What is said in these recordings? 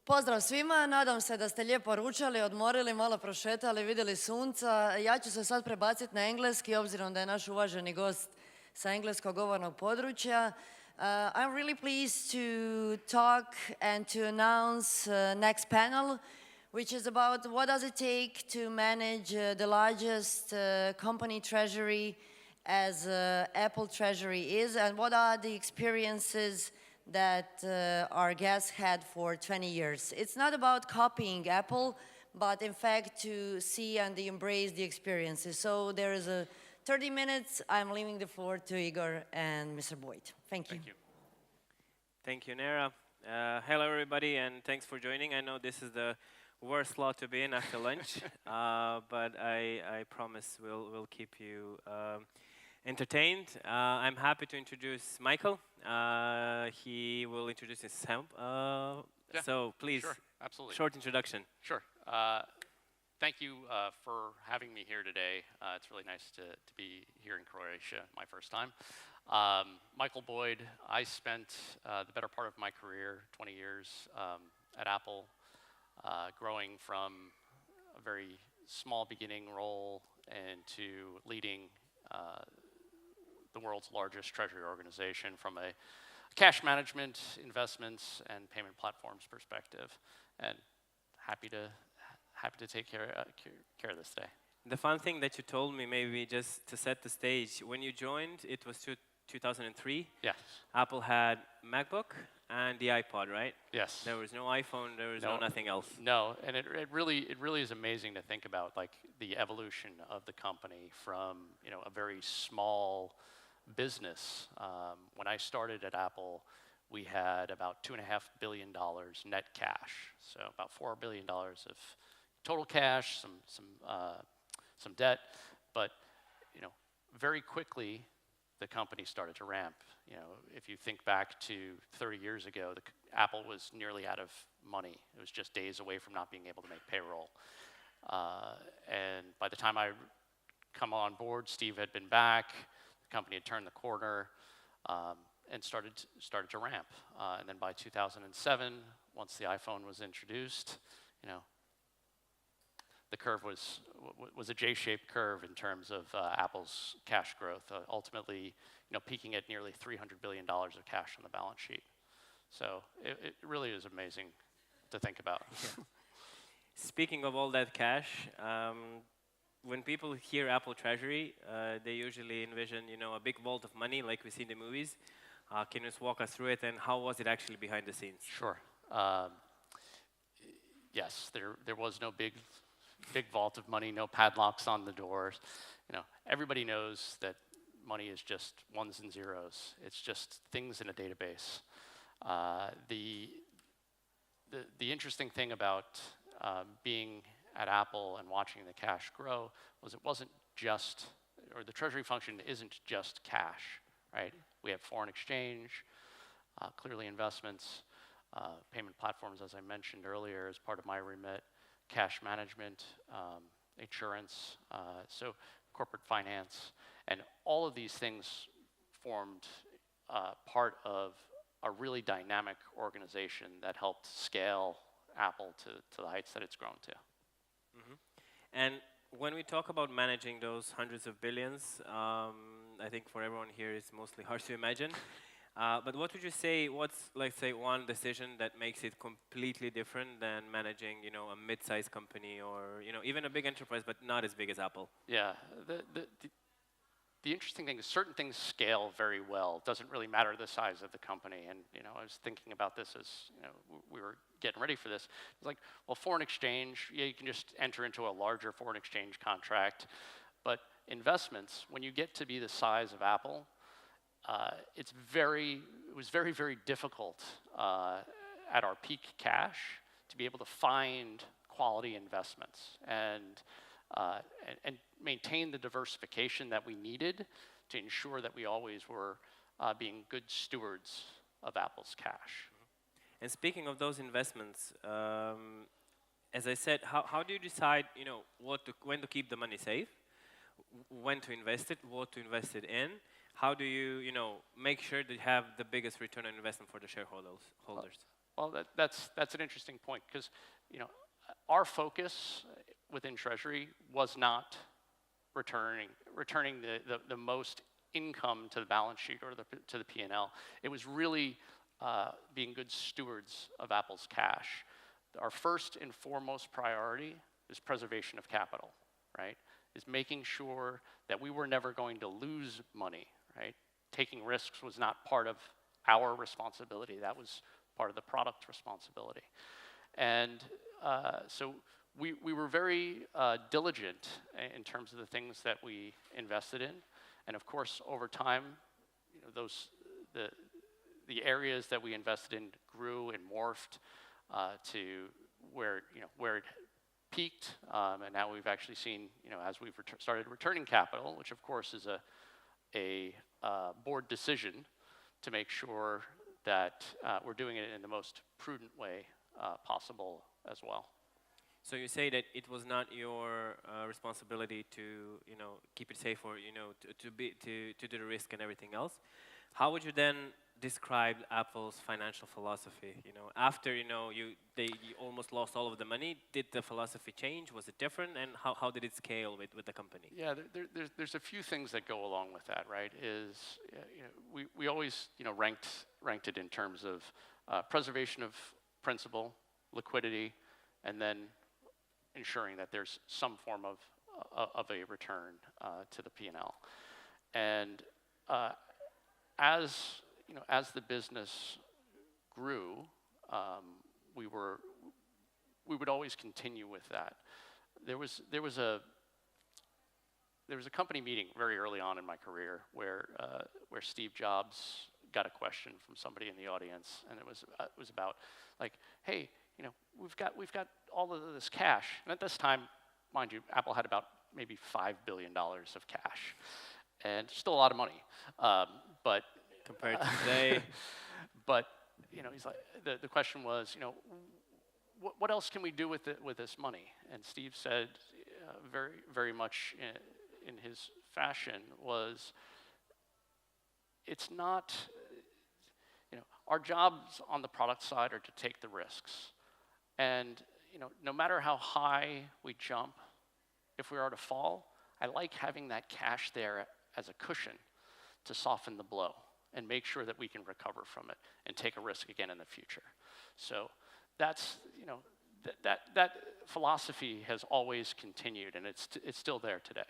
Pozdrav svima, nadam se da ste lijepo ručali, odmorili, malo prošetali, vidjeli sunca. Ja ću se sad prebaciti na engleski, obzirom da je naš uvaženi gost sa engleskog govornog područja. I'm really pleased to talk and to announce next panel, which is about what does it take to manage the largest company treasury as Apple Treasury is, and what are the experiences that our guests had for 20 years. It's not about copying Apple, but in fact to see and embrace the experiences. So there is a 30 minutes. I'm leaving the floor to Igor and Mr. Boyd. Thank you. Thank you. Thank you, Nera. Hello, everybody, and thanks for joining. I know this is the worst slot to be in after lunch, but I promise we'll keep you entertained. I'm happy to introduce Michael. He will introduce himself. Yeah, so please, sure, absolutely. Short introduction. Sure. Thank you for having me here today. It's really nice to be here in Croatia, my first time. Michael Boyd, I spent the better part of my career, 20 years at Apple, growing from a very small beginning role into leading the world's largest treasury organization from a cash management, investments, and payment platforms perspective. And happy to take care of this today. The fun thing that you told me, maybe just to set the stage, when you joined, it was 2003. Yes. Apple had MacBook and the iPod, right? Yes. There was no iPhone, there was no nothing else. No, and it really is amazing to think about, like, the evolution of the company from, you know, a very small business. When I started at Apple, we had about $2.5 billion net cash, so about $4 billion of total cash, some debt, but, you know, very quickly the company started to ramp. You know, if you think back to 30 years ago, Apple was nearly out of money. It was just days away from not being able to make payroll. And by the time I come on board, Steve had been back. The company had turned the corner and started to ramp. And then by 2007, once the iPhone was introduced, you know, the curve was a J-shaped curve in terms of Apple's cash growth, ultimately, you know, peaking at nearly $300 billion of cash on the balance sheet. So it really is amazing to think about. Yeah. Speaking of all that cash, when people hear Apple Treasury, they usually envision, you know, a big vault of money like we see in the movies. Can you just walk us through it, and how was it actually behind the scenes? Sure. Yes, there was no big vault of money, no padlocks on the doors. You know, everybody knows that money is just ones and zeros. It's just things in a database. The interesting thing about being at Apple and watching the cash grow was it wasn't just, or the treasury function isn't just cash, right? We have foreign exchange, clearly investments, payment platforms, as I mentioned earlier, as part of my remit, cash management, insurance, so corporate finance, and all of these things formed part of a really dynamic organization that helped scale Apple to the heights that it's grown to. Mm-hmm. And when we talk about managing those hundreds of billions, I think for everyone here it's mostly hard to imagine. But what would you say, what's, let's say, one decision that makes it completely different than managing, you know, a mid-sized company or, you know, even a big enterprise, but not as big as Apple? Yeah, the interesting thing is certain things scale very well. It doesn't really matter the size of the company. And, you know, I was thinking about this as, you know, we were getting ready for this. It's like, well, foreign exchange, yeah, you can just enter into a larger foreign exchange contract. But investments, when you get to be the size of Apple, it was very, very difficult at our peak cash to be able to find quality investments and maintain the diversification that we needed to ensure that we always were being good stewards of Apple's cash. And speaking of those investments, as I said, how do you decide, you know, when to keep the money safe, when to invest it, what to invest it in? How do you, you know, make sure that you have the biggest return on investment for the shareholders? Well, that's an interesting point because, you know, our focus within Treasury was not returning the most income to the balance sheet or to the P&L. It was really being good stewards of Apple's cash. Our first and foremost priority is preservation of capital, right? Is making sure that we were never going to lose money, right? Taking risks was not part of our responsibility. That was part of the product responsibility. And so we were very diligent in terms of the things that we invested in. And of course, over time, you know, the areas that we invested in grew and morphed to where it peaked, and now we've actually seen, you know, as we've started returning capital, which of course is a board decision to make sure that we're doing it in the most prudent way possible as well. So you say that it was not your responsibility to, you know, keep it safe or, you know, to do the risk and everything else. How would you then describe Apple's financial philosophy? You know, after, you know, you almost lost all of the money, did the philosophy change? Was it different? And how did it scale with the company? Yeah, there's a few things that go along with that, right? You know, we always, you know, ranked it in terms of preservation of principal, liquidity, and then ensuring that there's some form of a return to the P&L. And as you know, as the business grew, we would always continue with that. There was a company meeting very early on in my career where Steve Jobs got a question from somebody in the audience, and it was about like, hey, you know, we've got all of this cash, and at this time, mind you, Apple had about maybe $5 billion of cash, and still a lot of money, but compared to today. But you know, he's like, the question was, you know, what else can we do with this money? And Steve said, very much in his fashion, was, it's not, you know, our jobs on the product side are to take the risks, and you know, no matter how high we jump, if we are to fall, I like having that cash there as a cushion to soften the blow and make sure that we can recover from it and take a risk again in the future. So that's, you know, that philosophy has always continued, and it's still there today.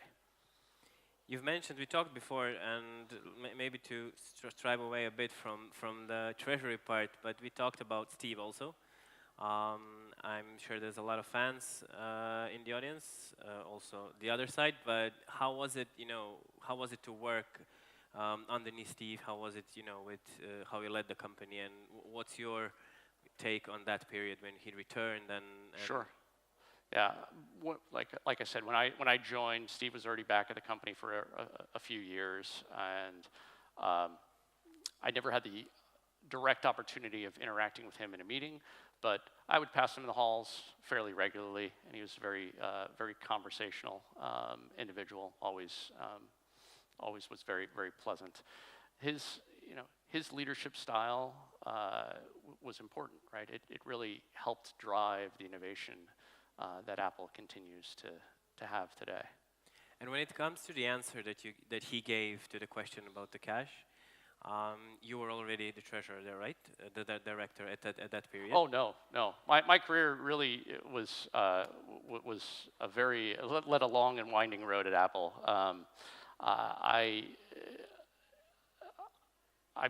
You've mentioned, we talked before, and maybe to strive away a bit from the treasury part, but we talked about Steve also. I'm sure there's a lot of fans in the audience, also the other side, but how was it, you know, how was it to work underneath Steve? How was it, you know, with how he led the company, and what's your take on that period when he returned? And Sure. Yeah, like I said, when I joined, Steve was already back at the company for a few years, and I never had the direct opportunity of interacting with him in a meeting, but I would pass him in the halls fairly regularly, and he was a very conversational individual. Always was very, very pleasant. His leadership style was important, right? It really helped drive the innovation that Apple continues to have today. And when it comes to the answer that he gave to the question about the cash, you were already the treasurer there, right? The director at that period. Oh no. My career really was a very led a long and winding road at Apple. I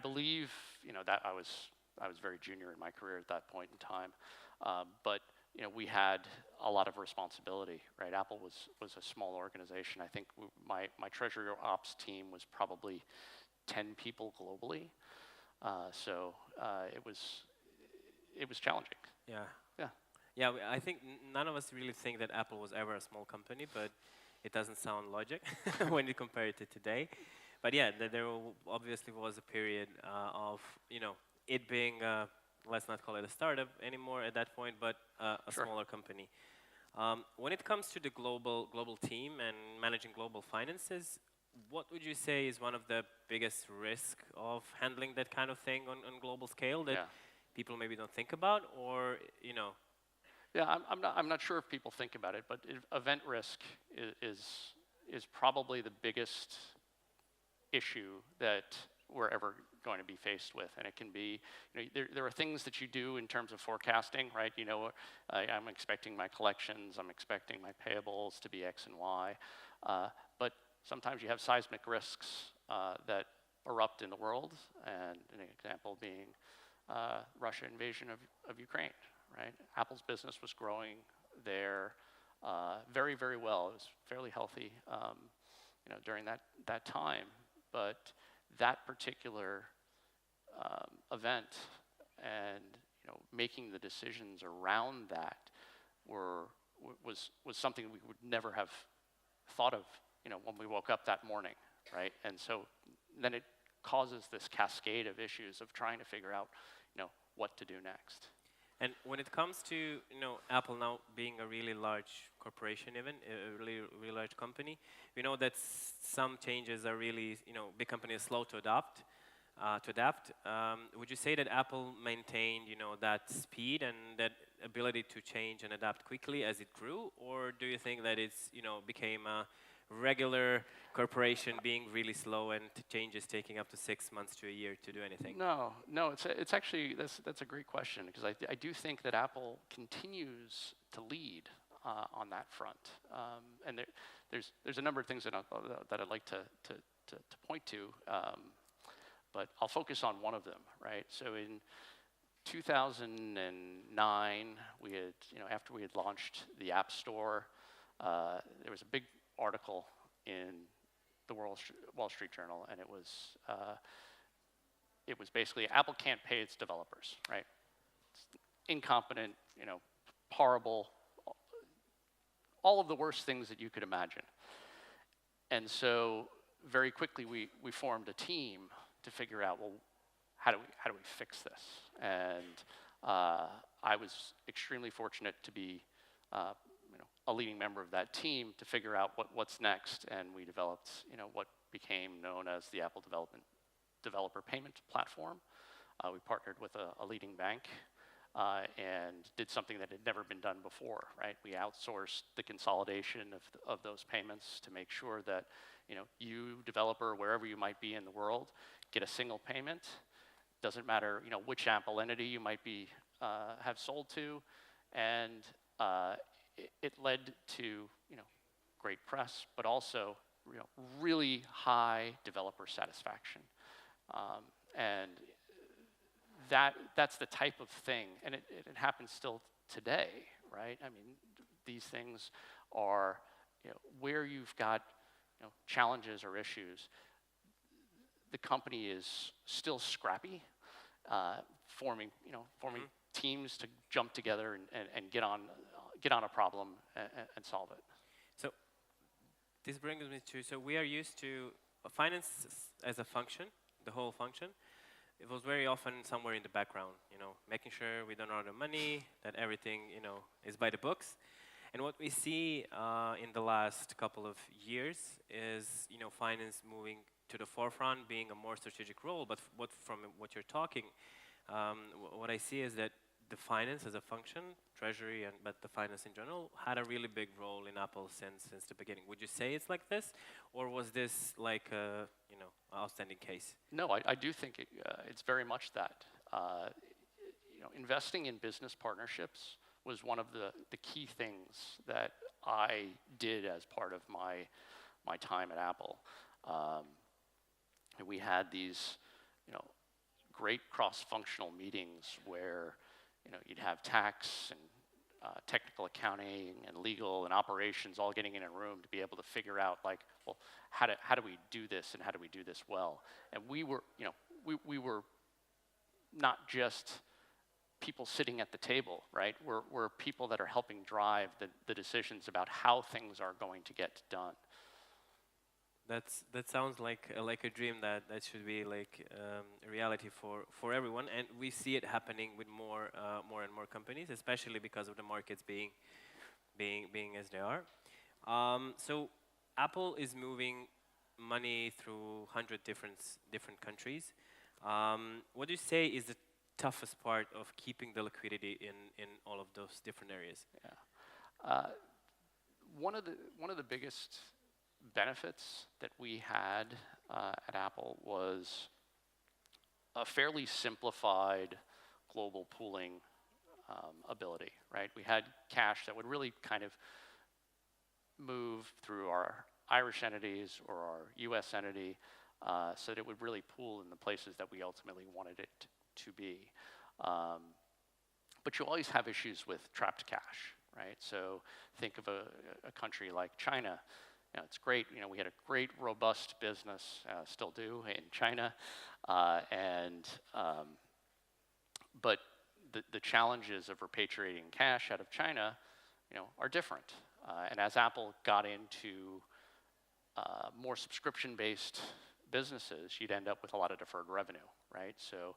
believe, you know, that I was very junior in my career at that point in time, but you know, we had a lot of responsibility, right? Apple was a small organization. I think my treasury ops team was probably 10 people globally, so it was challenging. Yeah. I think none of us really think that Apple was ever a small company, but it doesn't sound logic when you compare it to today. But yeah, there obviously was a period of, you know, it being, let's not call it a startup anymore at that point, but a Sure. smaller company. When it comes to the global team and managing global finances, what would you say is one of the biggest risks of handling that kind of thing on global scale? That people maybe don't think about, or Yeah, I'm not sure if people think about it, but event risk is probably the biggest issue that we're ever going to be faced with. And it can be, there are things that you do in terms of forecasting, right? I'm expecting my collections, I'm expecting my payables to be X and Y. But sometimes you have seismic risks that erupt in the world, and an example being Russia invasion of Ukraine, right? Apple's business was growing there very, very well. It was fairly healthy during that time. But that particular event and making the decisions around that was something we would never have thought of when we woke up that morning, right? And so then it causes this cascade of issues of trying to figure out what to do next. And when it comes to Apple now being a really large corporation, even a really large company, we know that some changes are really big companies slow to adapt. Would you say that Apple maintained that speed and that ability to change and adapt quickly as it grew, or do you think that it's became a regular corporation being really slow and changes taking up to 6 months to a year to do anything? No, it's actually, that's a great question, because I do think that Apple continues to lead on that front. And there's a number of things that I'd like to point to, but I'll focus on one of them, right? So in 2009, we had, after we had launched the App Store, there was a big article in the Wall Street Journal, and it was basically Apple can't pay its developers, right? It's incompetent, horrible, all of the worst things that you could imagine. And so very quickly we formed a team to figure out, well, how do we fix this? And I was extremely fortunate to be a leading member of that team to figure out what's next, and we developed what became known as the Apple Developer Payment Platform. We partnered with a leading bank and did something that had never been done before, right? We outsourced the consolidation of those payments to make sure that you, developer, wherever you might be in the world, get a single payment. Doesn't matter which Apple entity you might be have sold to, and it led to great press, but also really high developer satisfaction, and that's the type of thing, and it happens still today, right? I mean, these things are where you've got challenges or issues. The company is still scrappy, forming teams to jump together and get on a problem and solve it. So this brings me to, so we are used to finance as a function, the whole function. It was very often somewhere in the background, making sure we don't run out of money, that everything, is by the books. And what we see in the last couple of years is, finance moving to the forefront, being a more strategic role. But from what you're talking, what I see is that the finance as a function, treasury, but the finance in general, had a really big role in Apple since the beginning. Would you say it's like this, or was this like a outstanding case? No, I do think it's very much that. Investing in business partnerships was one of the key things that I did as part of my time at Apple. And we had these great cross-functional meetings where you'd have tax and technical accounting and legal and operations all getting in a room to be able to figure out, like, well, how do we do this, and how do we do this well? And we were not just people sitting at the table, right? We're people that are helping drive the decisions about how things are going to get done. That sounds like a dream that should be like a reality for everyone, and we see it happening with more and more companies, especially because of the markets being as they are. So Apple is moving money through 100 different countries. What do you say is the toughest part of keeping the liquidity in all of those different areas? One of the biggest benefits that we had at Apple was a fairly simplified global pooling ability, right? We had cash that would really kind of move through our Irish entities or our US entity so that it would really pool in the places that we ultimately wanted it to be. But you always have issues with trapped cash, right? So think of a country like China. You know, it's great, you know, we had a great, robust business, still do, in China, but the challenges of repatriating cash out of China, you know, are different. And as Apple got into more subscription-based businesses, you'd end up with a lot of deferred revenue, right? So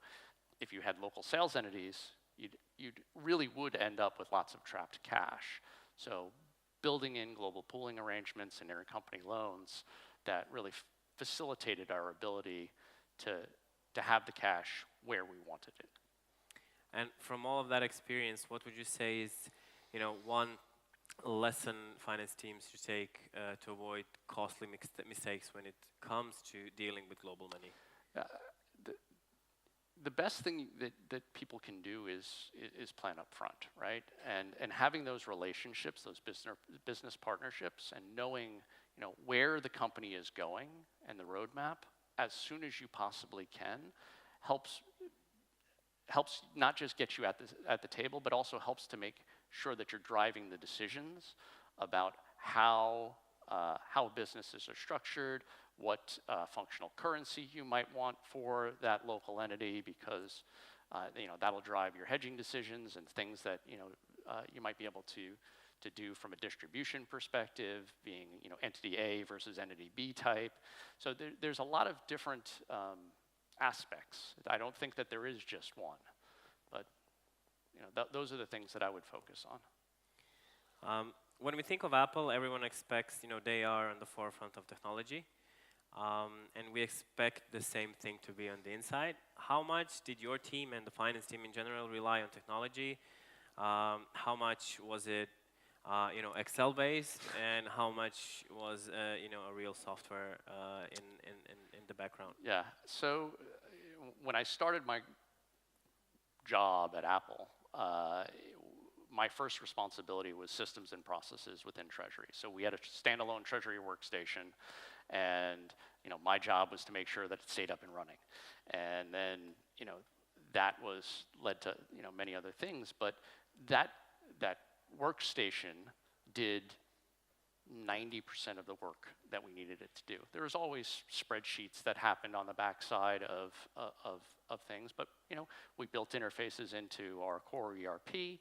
if you had local sales entities, you really would end up with lots of trapped cash. So building in global pooling arrangements and intercompany loans that really facilitated our ability to have the cash where we wanted it. And from all of that experience, what would you say is, you know, one lesson finance teams should take to avoid costly mistakes when it comes to dealing with global money? The best thing that people can do is plan up front, right? And having those relationships, those business partnerships, and knowing, you know, where the company is going and the roadmap as soon as you possibly can helps not just get you at the table, but also helps to make sure that you're driving the decisions about how businesses are structured, what functional currency you might want for that local entity, because you know, that'll drive your hedging decisions and things that, you know, you might be able to do from a distribution perspective, being, you know, entity A versus entity B type. So there's a lot of different aspects. I don't think that there is just one, but you know, those are the things that I would focus on. When we think of Apple, everyone expects, you know, they are on the forefront of technology, and we expect the same thing to be on the inside. How much did your team and the finance team in general rely on technology? How much was it, you know, Excel based, and how much was, you know, a real software in the background? Yeah. So when I started my job at Apple, my first responsibility was systems and processes within Treasury. So we had a standalone Treasury workstation, and you know, my job was to make sure that it stayed up and running. And then, you know, that led to, you know, many other things, but that workstation did 90% of the work that we needed it to do. There was always spreadsheets that happened on the backside of things, but you know, we built interfaces into our core ERP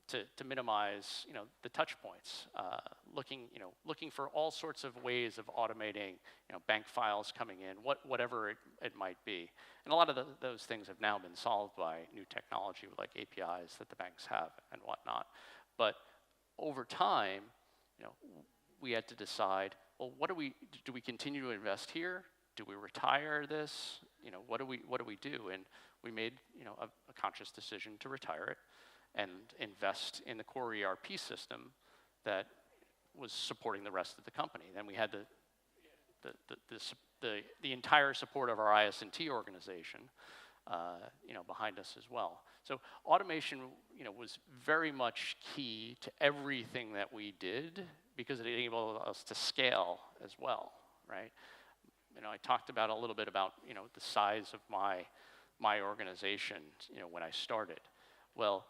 to minimize, you know, the touch points. Looking for all sorts of ways of automating, you know, bank files coming in, whatever it might be. And a lot of those things have now been solved by new technology like APIs that the banks have and whatnot. But over time, you know, we had to decide, well, do we continue to invest here? Do we retire this? You know, what do we do? And we made, you know, a conscious decision to retire it and invest in the core ERP system that was supporting the rest of the company. Then we had the entire support of our IS&T organization, you know, behind us as well. So automation, you know, was very much key to everything that we did because it enabled us to scale as well, right? You know, I talked about a little bit about, you know, the size of my organization, you know, when I started. Well,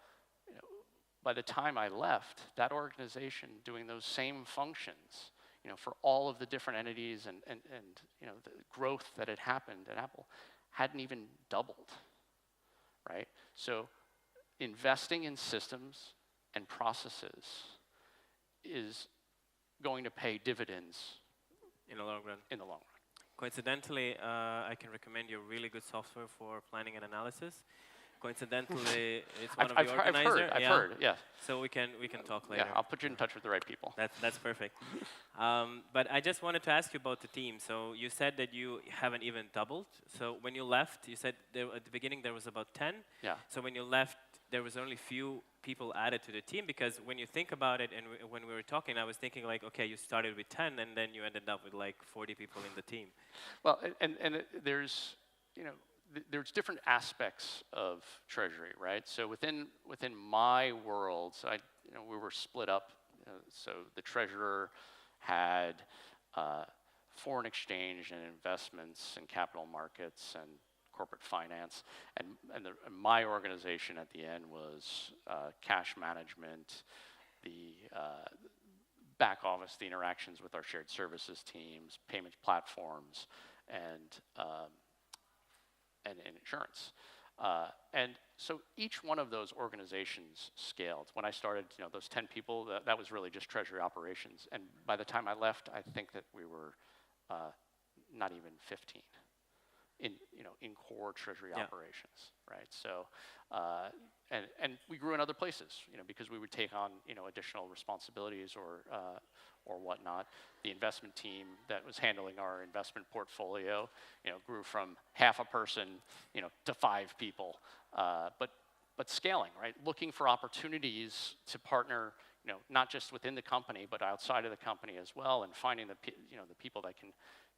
you know, by the time I left, that organization doing those same functions, you know, for all of the different entities and you know, the growth that had happened at Apple hadn't even doubled, right? So investing in systems and processes is going to pay dividends In the long run. in the long run. Coincidentally, I can recommend you really good software for planning and analysis. Coincidentally, it's one of the I've organizers. heard, yeah. So we can talk later. Yeah, I'll put you in touch with the right people. That's perfect. But I just wanted to ask you about the team. So you said that you haven't even doubled. So when you left, you said at the beginning there was about 10. Yeah. So when you left, there was only few people added to the team, because when you think about it, and when we were talking, I was thinking like, okay, you started with 10 and then you ended up with like 40 people in the team. Well, there's, there's different aspects of treasury, right? So within my world, so we were split up. So the treasurer had foreign exchange and investments and capital markets and corporate finance, and my organization at the end was cash management, the back office, the interactions with our shared services teams, payment platforms, and insurance. And so each one of those organizations scaled. When I started, those 10 people, that was really just treasury operations. And by the time I left, I think that we were not even 15 in core treasury operations, right? So, and we grew in other places, because we would take on, additional responsibilities or whatnot. The investment team that was handling our investment portfolio, grew from half a person, to 5 people, but scaling, right? Looking for opportunities to partner, not just within the company, but outside of the company as well, and finding the people that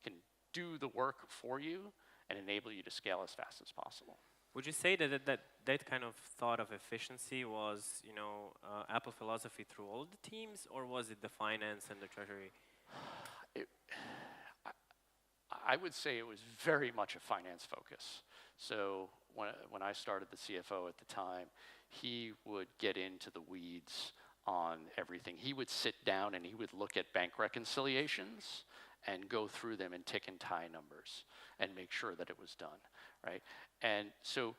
can do the work for you and enable you to scale as fast as possible. Would you say that kind of thought of efficiency was, Apple philosophy through all the teams, or was it the finance and the treasury? I would say it was very much a finance focus. So when I started the CFO at the time, he would get into the weeds on everything. He would sit down and he would look at bank reconciliations and go through them and tick and tie numbers and make sure that it was done, right? And so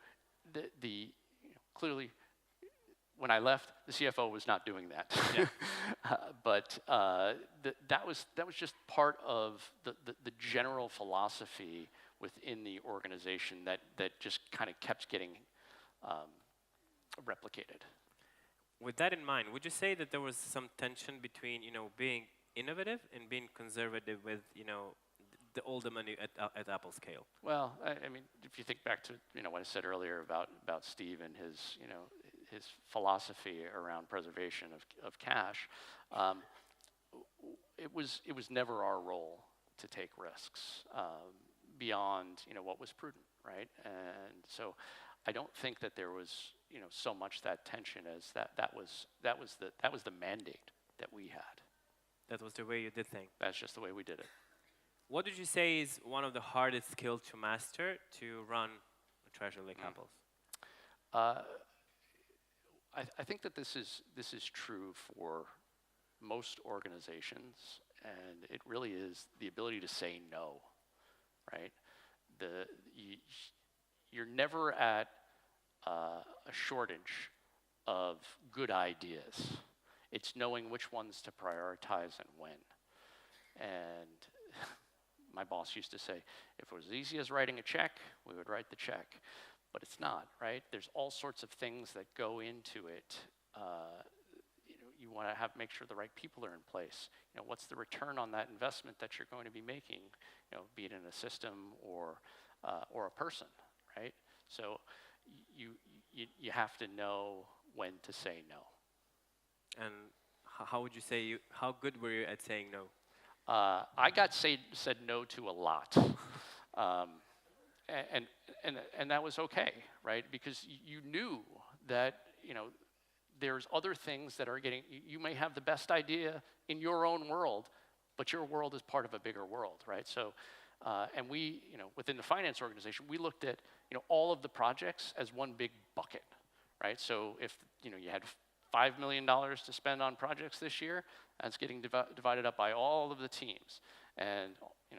clearly, when I left, the CFO was not doing that. Yeah. But that was just part of the general philosophy within the organization that just kind of kept getting replicated. With that in mind, would you say that there was some tension between, being innovative and being conservative with, all the money at Apple scale? Well, I mean, if you think back to, what I said earlier about Steve and his, his philosophy around preservation of cash, it was never our role to take risks beyond, what was prudent, right? And so I don't think that there was, so much that tension as that was the mandate that we had. That was the way you did things. That's just the way we did it. What did you say is one of the hardest skills to master to run a treasury like Apple's? I think that this is true for most organizations, and it really is the ability to say no, right? You're never at a shortage of good ideas. It's knowing which ones to prioritize and when. And my boss used to say, if it was as easy as writing a check, we would write the check. But it's not, right? There's all sorts of things that go into it. You want to make sure the right people are in place. What's the return on that investment that you're going to be making? Be it in a system or a person, right? So you have to know when to say no. And how would you say how good were you at saying no? I got said no to a lot, and that was okay, right? Because you knew that there's other things that are getting. You may have the best idea in your own world, but your world is part of a bigger world, right? So, and we, within the finance organization, we looked at all of the projects as one big bucket, right? So if you had $5 million to spend on projects this year, that's getting divided up by all of the teams. And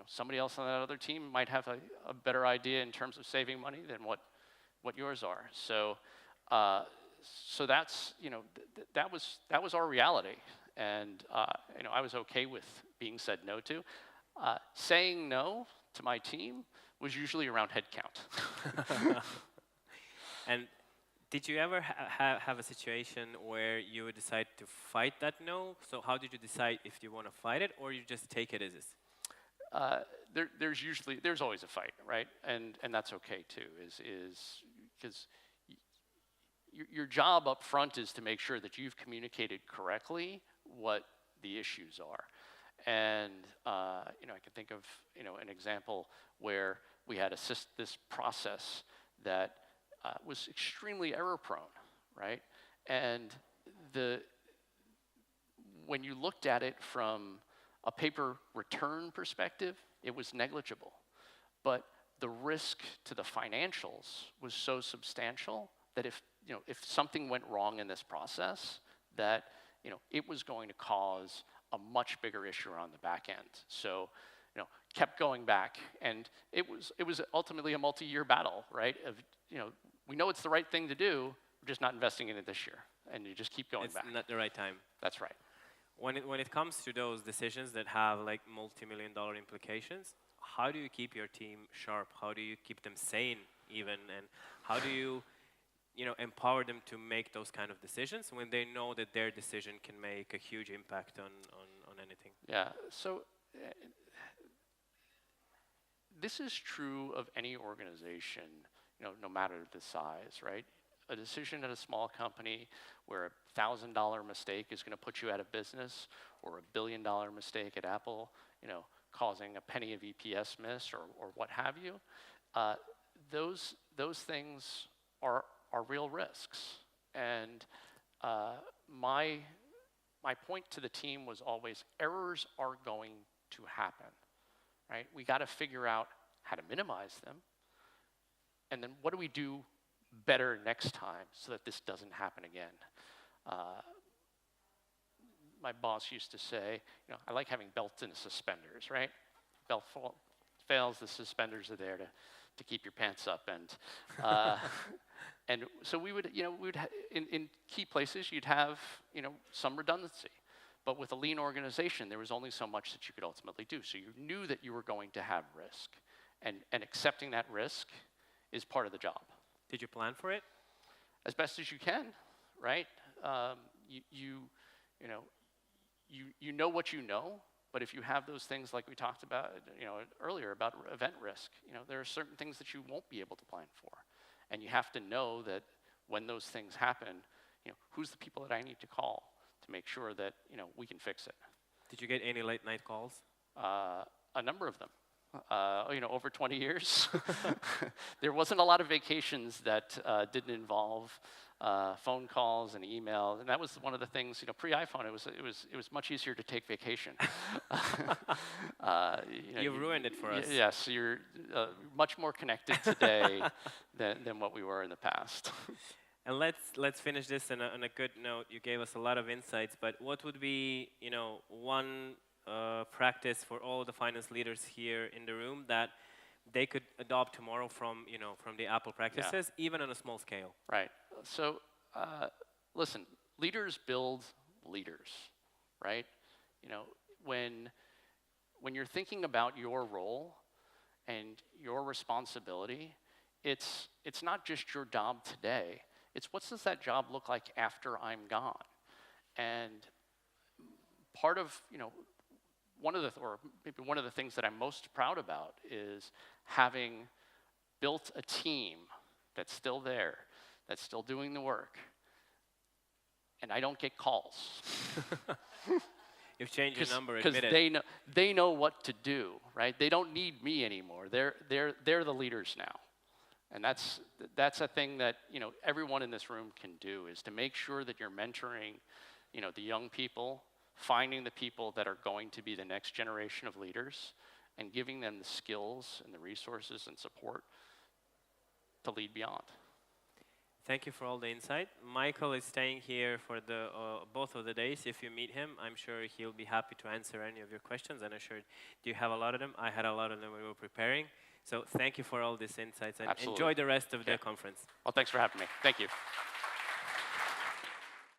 somebody else on that other team might have a better idea in terms of saving money than what yours are. So so that's that was our reality, and I was okay with being said no to. Saying no to my team was usually around headcount. And Did you ever have a situation where you would decide to fight that no? So how did you decide if you want to fight it, or you just take it as is? There's always a fight, right? And that's okay too. Is because your job up front is to make sure that you've communicated correctly what the issues are. And I can think of an example where we had this process that was extremely error prone, right? And when you looked at it from a paper return perspective, it was negligible. But the risk to the financials was so substantial that if something went wrong in this process, that it was going to cause a much bigger issue on the back end. So, kept going back, and it was ultimately a multi-year battle, right? We know it's the right thing to do, we're just not investing in it this year, and you just keep going back. It's not the right time. That's right. When it comes to those decisions that have like multi-million-dollar implications, how do you keep your team sharp? How do you keep them sane even? And how do you empower them to make those kind of decisions when they know that their decision can make a huge impact on anything? Yeah, so this is true of any organization, no matter the size, right? A decision at a small company where a $1,000 mistake is going to put you out of business, or a $1 billion mistake at Apple, causing a penny of EPS miss or what have you, those things are real risks. And my point to the team was always, errors are going to happen, right? We got to figure out how to minimize them, and then what do we do better next time so that this doesn't happen again. My boss used to say, I like having belts and suspenders, right? Belt fails, the suspenders are there to keep your pants up. And so we would in key places, you'd have, some redundancy. But with a lean organization, there was only so much that you could ultimately do. So you knew that you were going to have risk. And accepting that risk is part of the job. Did you plan for it? As best as you can, right? You know what you know, but if you have those things like we talked about, earlier about event risk, there are certain things that you won't be able to plan for, and you have to know that when those things happen, who's the people that I need to call to make sure that we can fix it. Did you get any late night calls? A number of them. Over 20 years. There wasn't a lot of vacations that didn't involve phone calls and emails, and that was one of the things. Pre-iPhone, it was much easier to take vacation. You've ruined it for us. Yes, you're much more connected today than what we were in the past. And let's finish this on a good note. You gave us a lot of insights, but what would be one practice for all the finance leaders here in the room that they could adopt tomorrow from the Apple practices, even on a small scale? Right. So, listen, leaders build leaders, right? When you're thinking about your role and your responsibility, it's not just your job today. It's what does that job look like after I'm gone? And part of one of the things that I'm most proud about is having built a team that's still there, that's still doing the work, and I don't get calls. You've changed your number, admit it. Because they know what to do, right? They don't need me anymore. They're the leaders now, and that's a thing that everyone in this room can do, is to make sure that you're mentoring, the young people, finding the people that are going to be the next generation of leaders, and giving them the skills and the resources and support to lead beyond. Thank you for all the insight. Michael is staying here for the both of the days. If you meet him, I'm sure he'll be happy to answer any of your questions. And I'm sure you have a lot of them. I had a lot of them when we were preparing. So thank you for all these insights, and Absolutely. Enjoy the rest of the conference. Well, thanks for having me. Thank you.